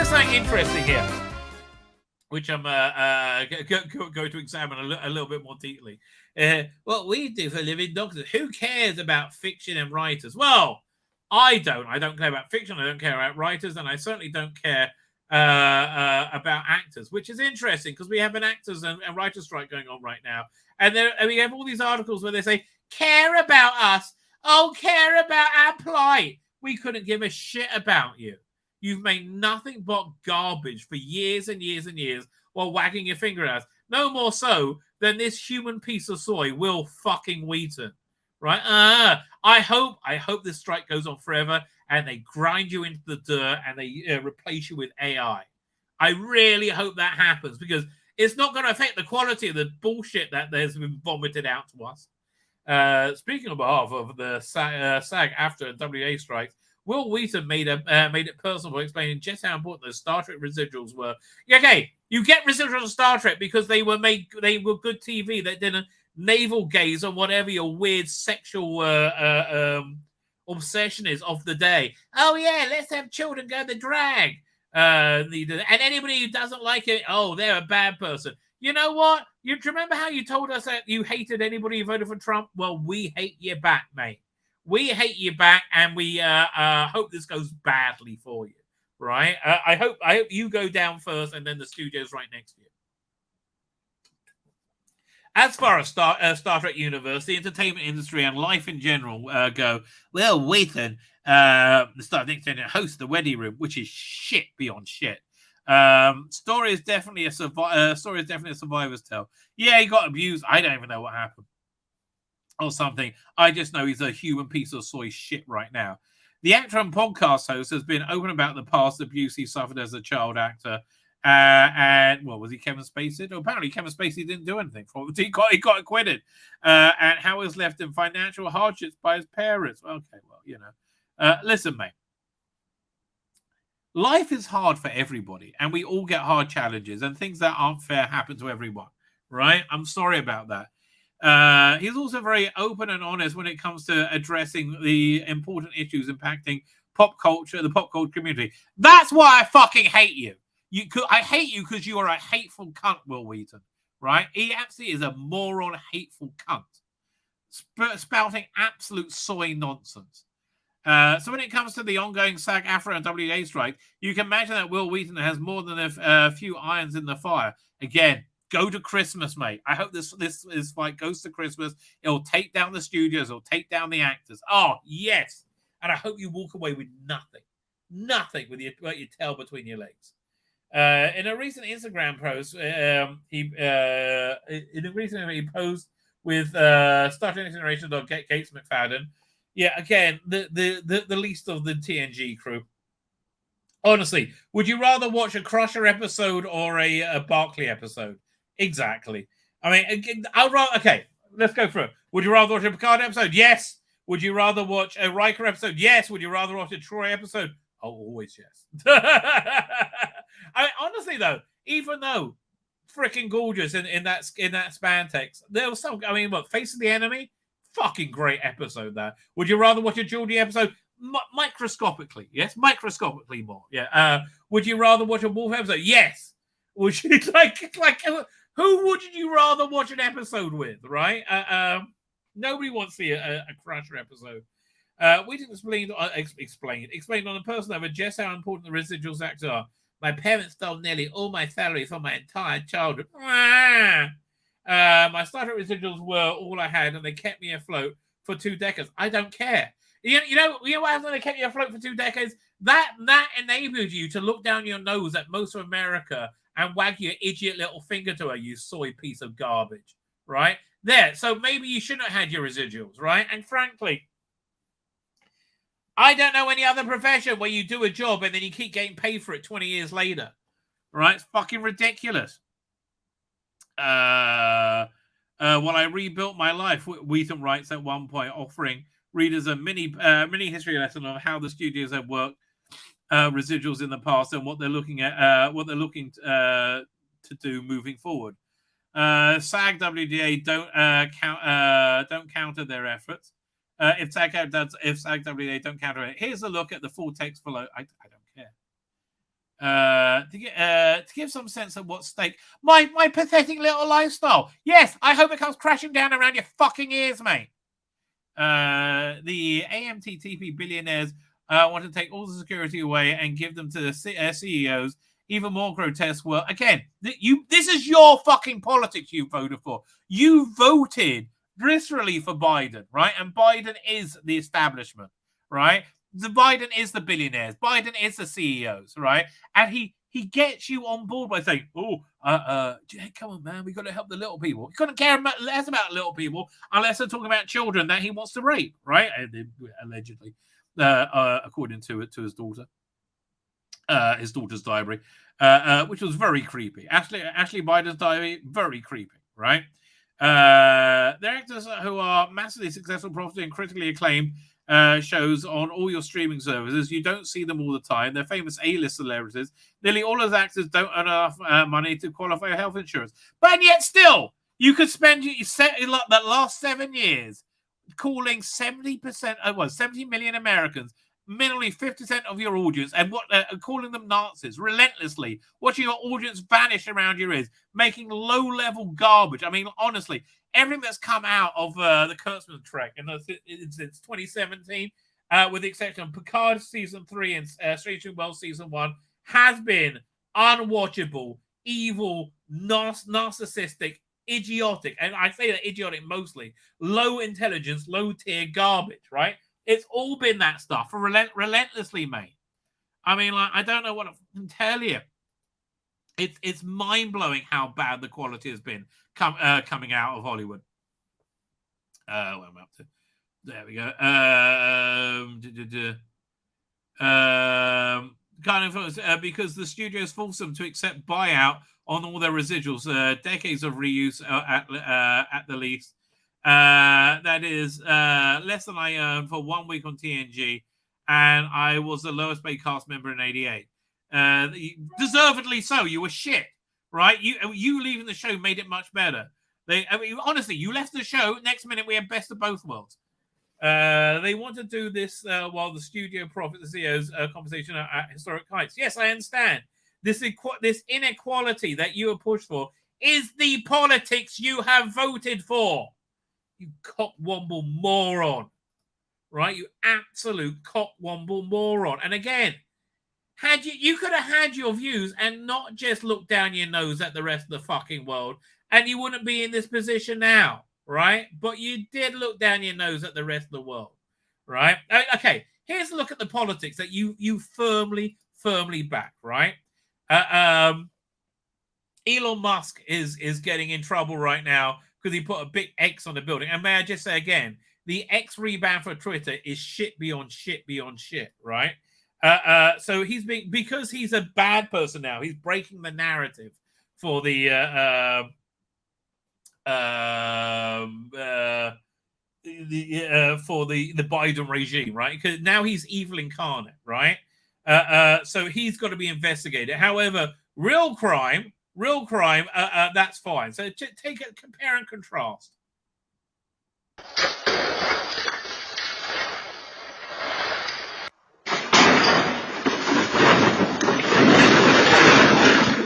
there's something interesting here, which I'm going to examine a little bit more deeply. What we do for living doctors. Who cares about fiction and writers? Well, I don't. I don't care about fiction. I don't care about writers, and I certainly don't care about actors, which is interesting because we have an actors and writers strike going on right now, and we have all these articles where they say, "Care about us? Oh, care about our plight. We couldn't give a shit about you. You've made nothing but garbage for years and years and years while wagging your finger at us. No more so than this human piece of soy, Wil fucking Wheaton." Right? I hope this strike goes on forever and they grind you into the dirt and they replace you with AI. I really hope that happens because it's not going to affect the quality of the bullshit that has been vomited out to us. Speaking on behalf of the SAG after WA strikes, Wil Wheaton made it personal by explaining just how important those Star Trek residuals were. Okay, you get residuals of Star Trek because they were good TV that didn't navel gaze on whatever your weird sexual obsession is of the day. Oh yeah, let's have children go to drag. And anybody who doesn't like it, oh, they're a bad person. You know what? You remember how you told us that you hated anybody who voted for Trump? Well, we hate you back, mate. We hate you back, and we hope this goes badly for you, right? I hope you go down first, and then the studio's right next to you. As far as Star Trek universe, the entertainment industry, and life in general go, Wil Wheaton, the Star Trek hosts the Wedding Room, which is shit beyond shit. Story is definitely a survivor's tale. Yeah, he got abused. I don't even know what happened or something. I just know he's a human piece of soy shit right now. The actor and podcast host has been open about the past abuse he suffered as a child actor. And well, was he Kevin Spacey? No, apparently Kevin Spacey didn't do anything for it. He got acquitted. And how he was left in financial hardships by his parents. Okay, well, you know. Listen, mate. Life is hard for everybody, and we all get hard challenges, and things that aren't fair happen to everyone, right? I'm sorry about that. He's also very open and honest when it comes to addressing the important issues impacting pop culture, the pop culture community. That's why I fucking hate you. I hate you because you are a hateful cunt, Wil Wheaton, right? He absolutely is a moron, hateful cunt, spouting absolute soy nonsense. So when it comes to the ongoing SAG-AFTRA and WA strike, you can imagine that Wil Wheaton has more than a few irons in the fire. Again, go to Christmas, mate. I hope this fight goes to Christmas. It'll take down the studios. It'll take down the actors. Oh, yes. And I hope you walk away with nothing with your tail between your legs. In a recent Instagram post, he posed with Star Trek Generation dog Gates McFadden. Yeah, again, the least of the TNG crew. Honestly, would you rather watch a Crusher episode or a Barclay episode? Exactly. I mean, okay, let's go through it. Would you rather watch a Picard episode? Yes. Would you rather watch a Riker episode? Yes. Would you rather watch a Troy episode? Oh, always yes. I mean, honestly, though, even though freaking gorgeous in that spandex, there was some. I mean, what, Face of the Enemy? Fucking great episode there. Would you rather watch a Geordie episode? Microscopically, yes, microscopically more. Yeah. Would you rather watch a Wolf episode? Yes. Would you like who would you rather watch an episode with? Right. Nobody wants to see a Crusher episode. We didn't explain on a personal level just how important the residuals acts are. My parents stole nearly all my salary for my entire childhood. My Star Trek residuals were all I had, and they kept me afloat for 2 decades. I don't care. You know what happens when they kept you afloat for 2 decades? That enabled you to look down your nose at most of America and wag your idiot little finger to her, you soy piece of garbage, right? There. So maybe you shouldn't have had your residuals, right? And frankly, I don't know any other profession where you do a job and then you keep getting paid for it 20 years later, right? It's fucking ridiculous. While I rebuilt my life, Wheaton writes at one point, offering readers a mini history lesson of how the studios have worked residuals in the past and what they're looking to do moving forward. SAG WDA don't counter their efforts. If SAG WDA don't counter it, here's a look at the full text below. I don't care. to give some sense of what's stake. My pathetic little lifestyle. Yes, I hope it comes crashing down around your fucking ears, mate. The AMTTP billionaires want to take all the security away and give them to the CEOs. Even more grotesque. Well, again, this is your fucking politics you voted for. You voted viscerally for Biden, right? And Biden is the establishment, right? Biden is the billionaires. Biden is the CEOs, right? And he gets you on board by saying, "Oh, come on, man, we got to help the little people. You couldn't care less about little people unless they're talking about children that he wants to rape, right?" Allegedly, according to his daughter. His daughter's diary, which was very creepy. Ashley Biden's diary, very creepy, right? They're actors who are massively successful, profiting, and critically acclaimed shows on all your streaming services. You don't see them all the time. They're famous A-list celebrities. Nearly all of the actors don't earn enough money to qualify for health insurance. But yet still, you could spend that last 7 years calling 70 million Americans, minimally 50% of your audience, and calling them Nazis relentlessly, watching your audience vanish around your ears, making low-level garbage. I mean, honestly, everything that's come out of the Kurtzman trek since 2017, with the exception of Picard season 3 and Strange New Worlds season 1, has been unwatchable, evil, narcissistic, idiotic, and I say that idiotic mostly, low intelligence, low tier garbage, right? It's all been that stuff for relentlessly, mate. I mean, like, I don't know what I can tell you. It's mind-blowing how bad the quality has been coming out of Hollywood. What am I up to? There we go. Because the studios forced them to accept buyout on all their residuals, decades of reuse at the least. That is less than I earned for 1 week on TNG, and I was the lowest paid cast member in '88. Deservedly so. You were shit, right? You leaving the show made it much better. Honestly, you left the show. Next minute, we had best of both worlds. They want to do this while the studio profit the CEO's compensation at historic heights. Yes, I understand. This inequality that you have pushed for is the politics you have voted for. You cockwomble moron, right? You absolute cockwomble moron. And again, you could have had your views and not just look down your nose at the rest of the fucking world, and you wouldn't be in this position now, right? But you did look down your nose at the rest of the world, right? Okay, here's a look at the politics that you firmly back, right? Elon Musk is getting in trouble right now because he put a big X on the building. And may I just say again, the X rebound for Twitter is shit beyond shit, right? So because he's a bad person now, he's breaking the narrative for the Biden regime, right? Because now he's evil incarnate, right? So he's got to be investigated. However, real crime, that's fine. So take a compare and contrast.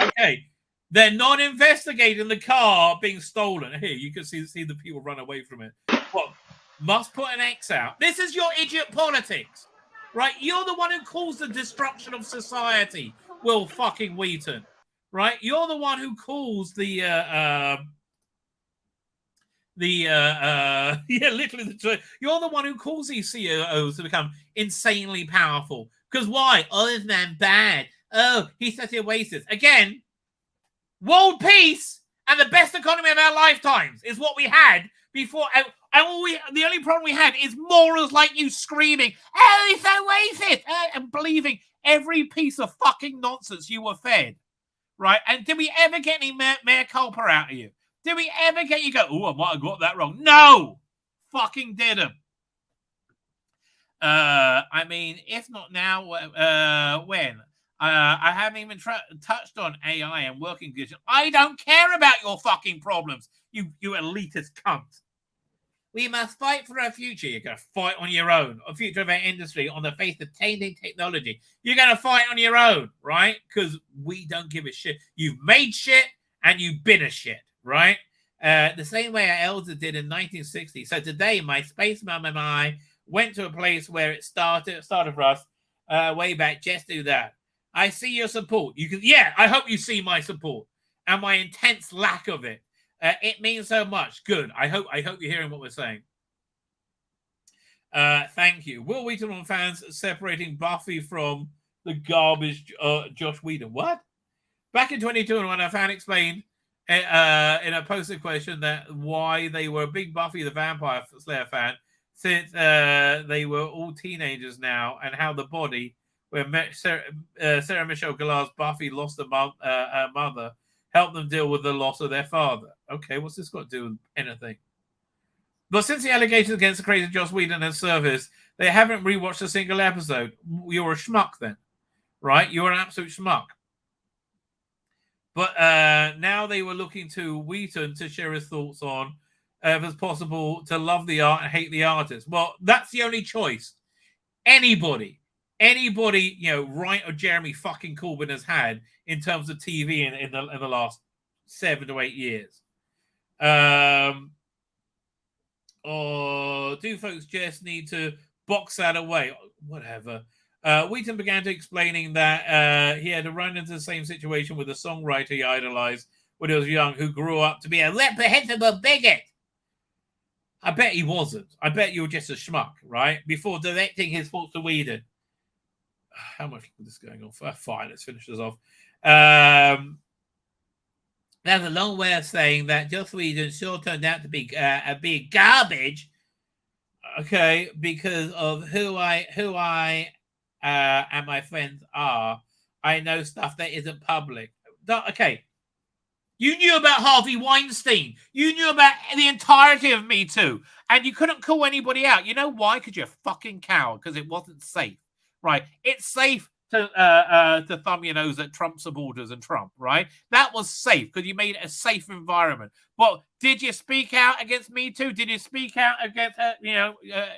Okay, they're not investigating the car being stolen. Here, you can see the people run away from it. What? Must put an X out. This is your idiot politics, right? You're the one who caused the destruction of society, Wil fucking Wheaton. Right, you're the one who calls literally you're the one who calls these CEOs to become insanely powerful. Because why? Oh, this man bad. Oh, he's such a racist. Again, world peace and the best economy of our lifetimes is what we had before. And the only problem we had is morals like you screaming, "Oh, he's so racist," and believing every piece of fucking nonsense you were fed. Right? And did we ever get any mea culpa out of you? Did we ever get you go, "Oh, I might have got that wrong"? No! Fucking didn't. I mean, if not now, when? I haven't even touched on AI and working conditions. I don't care about your fucking problems, you elitist cunt. We must fight for our future. You're going to fight on your own. A future of our industry on the face of changing technology. You're going to fight on your own, right? Because we don't give a shit. You've made shit and you've been a shit, right? The same way our elders did in 1960. So today, my space mum and I went to a place where it started for us way back. Just do that. I see your support. You can, yeah, I hope you see my support and my intense lack of it. It means so much. Good. I hope you're hearing what we're saying. Thank you. Will Wheaton on fans separating Buffy from the garbage Josh Whedon. What? Back in 2022, when a fan explained in a posted question that why they were a big Buffy the Vampire Slayer fan since they were all teenagers now, and how the body where Sarah Michelle Gellar's Buffy lost her mother help them deal with the loss of their father. Okay, what's this got to do with anything? But since the allegations against the crazy Joss Whedon has surfaced, they haven't rewatched a single episode. You're a schmuck then, right? You're an absolute schmuck. But now they were looking to Wheaton to share his thoughts on if it's possible to love the art and hate the artist. Well, that's the only choice anybody, you know, Wright or Jeremy fucking Corbyn has had in terms of TV in the last 7 to 8 years. Or do folks just need to box that away? Whatever. Wheaton began to explaining that he had to run into the same situation with a songwriter he idolized when he was young, who grew up to be a reprehensible bigot. I bet he wasn't. I bet you were just a schmuck, right? Before directing his thoughts to Whedon. How much is this going on for? Fine, let's finish this off. That's a long way of saying that Joss Whedon sure turned out to be a big garbage. Okay, because of who I and my friends are. I know stuff that isn't public. Okay. You knew about Harvey Weinstein. You knew about the entirety of Me Too. And you couldn't call anybody out. You know why? Because you're a fucking coward. Because it wasn't safe. Right? It's safe to thumb your nose at Trump supporters and Trump, right? That was safe because you made it a safe environment. But did you speak out against Me Too? Did you speak out against,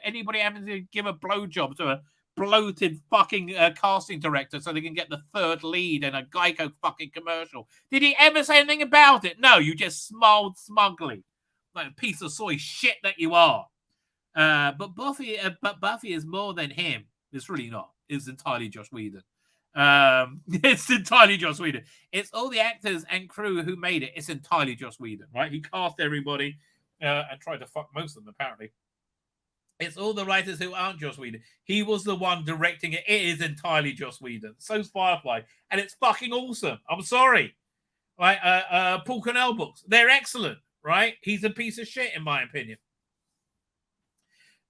anybody having to give a blowjob to a bloated fucking casting director so they can get the third lead in a Geico fucking commercial? Did he ever say anything about it? No, you just smiled smugly, like a piece of soy shit that you are. But Buffy is more than him. It's really not. It's entirely Joss Whedon. It's entirely Joss Whedon. It's all the actors and crew who made it. It's entirely Joss Whedon, right? He cast everybody and tried to fuck most of them, apparently. It's all the writers who aren't Joss Whedon. He was the one directing it. It is entirely Joss Whedon. So's Firefly. And it's fucking awesome. I'm sorry. Right? Paul Cornell books. They're excellent, right? He's a piece of shit, in my opinion.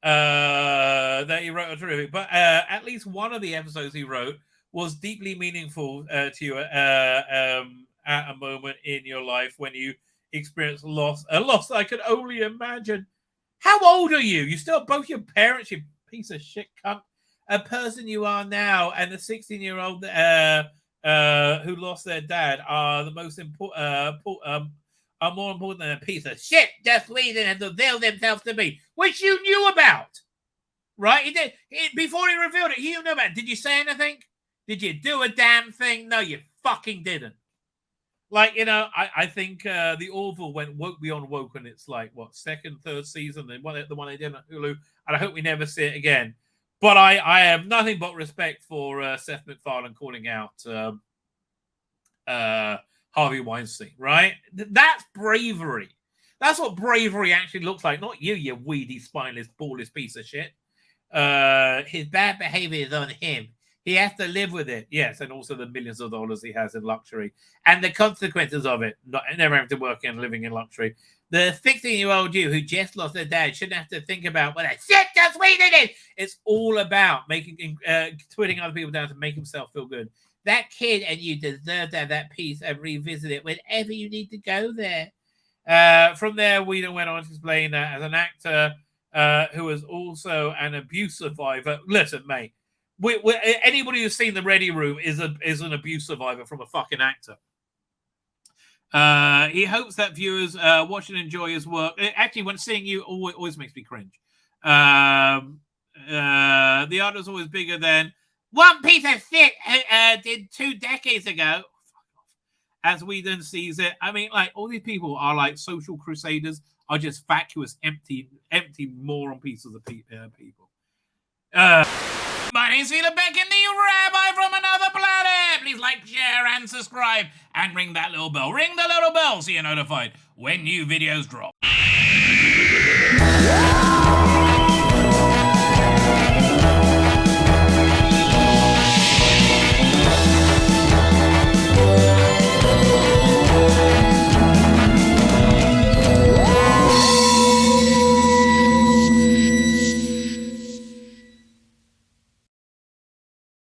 That he wrote a terrific. But at least one of the episodes he wrote was deeply meaningful to you at a moment in your life when you experienced loss. A loss I could only imagine. How old are you? You still have both your parents, you piece of shit cunt. A person you are now and the 16-year-old who lost their dad are the most important, are more important than a piece of shit Joss Whedon has revealed himself to be, which you knew about, right? He did before he revealed it. You knew about it. Did you say anything? Did you do a damn thing? No, you fucking didn't. Like, I think the Orville went woke beyond woke, and it's like, what, second, third season, the one they did on Hulu, and I hope we never see it again. But I have nothing but respect for Seth MacFarlane calling out Harvey Weinstein, right? That's bravery. That's what bravery actually looks like. Not you weedy, spineless, ballless piece of shit. His bad behavior is on him. He has to live with it. Yes, and also the millions of dollars he has in luxury. And the consequences of it. Never having to work and living in luxury. The 16-year-old you who just lost their dad shouldn't have to think about what that shit Joss Whedon is. It's all about twitting other people down to make himself feel good. That kid and you deserve to have that piece and revisit it whenever you need to go there. From there, Whedon went on to explain that as an actor who was also an abuse survivor. Listen, mate, anybody who's seen The Ready Room is an abuse survivor from a fucking actor. He hopes that viewers watch and enjoy his work. Actually, when seeing you, always makes me cringe. The art is always bigger than one piece of shit did 2 decades ago. As Wheaton sees it, I mean, like, all these people are like social crusaders, are just vacuous, empty moron pieces of people. My name's Tzvi Lebetkin, the Rabbi from another planet. Please like, share, and subscribe, and ring that little bell. Ring the little bell so you're notified when new videos drop.